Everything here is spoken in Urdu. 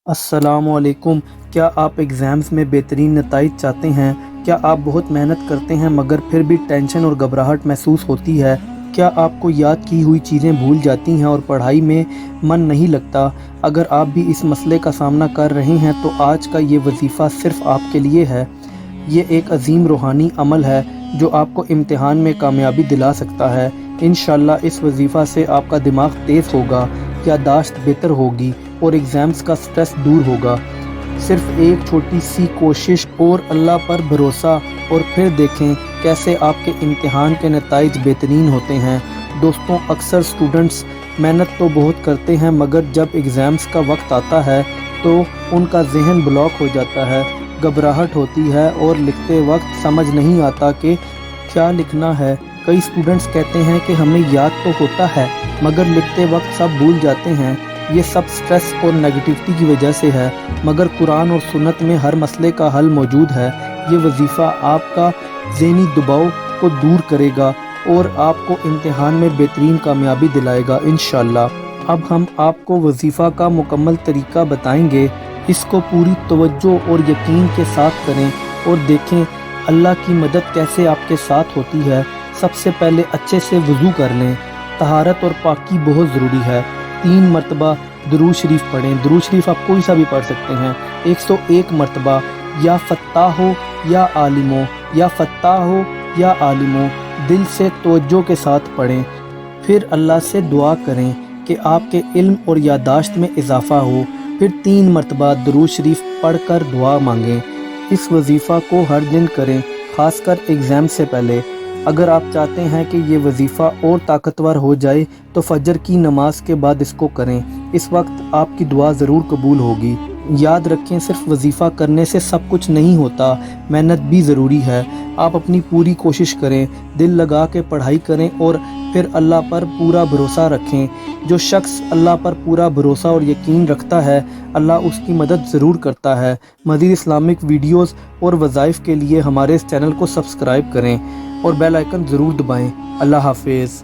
السلام علیکم۔ کیا آپ ایگزامز میں بہترین نتائج چاہتے ہیں؟ کیا آپ بہت محنت کرتے ہیں مگر پھر بھی ٹینشن اور گھبراہٹ محسوس ہوتی ہے؟ کیا آپ کو یاد کی ہوئی چیزیں بھول جاتی ہیں اور پڑھائی میں من نہیں لگتا؟ اگر آپ بھی اس مسئلے کا سامنا کر رہے ہیں تو آج کا یہ وظیفہ صرف آپ کے لیے ہے۔ یہ ایک عظیم روحانی عمل ہے جو آپ کو امتحان میں کامیابی دلا سکتا ہے۔ انشاءاللہ اس وظیفہ سے آپ کا دماغ تیز ہوگا، یادداشت بہتر ہوگی اور ایگزامز کا سٹریس دور ہوگا۔ صرف ایک چھوٹی سی کوشش اور اللہ پر بھروسہ، اور پھر دیکھیں کیسے آپ کے امتحان کے نتائج بہترین ہوتے ہیں۔ دوستوں، اکثر اسٹوڈنٹس محنت تو بہت کرتے ہیں مگر جب ایگزامز کا وقت آتا ہے تو ان کا ذہن بلاک ہو جاتا ہے، گھبراہٹ ہوتی ہے اور لکھتے وقت سمجھ نہیں آتا کہ کیا لکھنا ہے۔ کئی اسٹوڈنٹس کہتے ہیں کہ ہمیں یاد تو ہوتا ہے مگر لکھتے وقت سب بھول جاتے ہیں۔ یہ سب سٹریس اور نیگیٹیوٹی کی وجہ سے ہے، مگر قرآن اور سنت میں ہر مسئلے کا حل موجود ہے۔ یہ وظیفہ آپ کا ذہنی دباؤ کو دور کرے گا اور آپ کو امتحان میں بہترین کامیابی دلائے گا انشاءاللہ۔ اب ہم آپ کو وظیفہ کا مکمل طریقہ بتائیں گے۔ اس کو پوری توجہ اور یقین کے ساتھ کریں اور دیکھیں اللہ کی مدد کیسے آپ کے ساتھ ہوتی ہے۔ سب سے پہلے اچھے سے وضو کر لیں۔ طہارت اور پاکی بہت ضروری ہے۔ 3 مرتبہ درود شریف پڑھیں۔ درود شریف آپ کوئی سا بھی پڑھ سکتے ہیں۔ 101 مرتبہ یا فتاح ہو یا عالم ہو، یا فتاح ہو یا عالم ہو، دل سے توجہ کے ساتھ پڑھیں۔ پھر اللہ سے دعا کریں کہ آپ کے علم اور یادداشت میں اضافہ ہو۔ پھر 3 مرتبہ درود شریف پڑھ کر دعا مانگیں۔ اس وظیفہ کو ہر دن کریں، خاص کر ایگزام سے پہلے۔ اگر آپ چاہتے ہیں کہ یہ وظیفہ اور طاقتور ہو جائے تو فجر کی نماز کے بعد اس کو کریں۔ اس وقت آپ کی دعا ضرور قبول ہوگی۔ یاد رکھیں، صرف وظیفہ کرنے سے سب کچھ نہیں ہوتا، محنت بھی ضروری ہے۔ آپ اپنی پوری کوشش کریں، دل لگا کے پڑھائی کریں اور پھر اللہ پر پورا بھروسہ رکھیں۔ جو شخص اللہ پر پورا بھروسہ اور یقین رکھتا ہے، اللہ اس کی مدد ضرور کرتا ہے۔ مزید اسلامک ویڈیوز اور وظائف کے لیے ہمارے اس چینل کو سبسکرائب کریں اور بیل آئیکن ضرور دبائیں۔ اللہ حافظ۔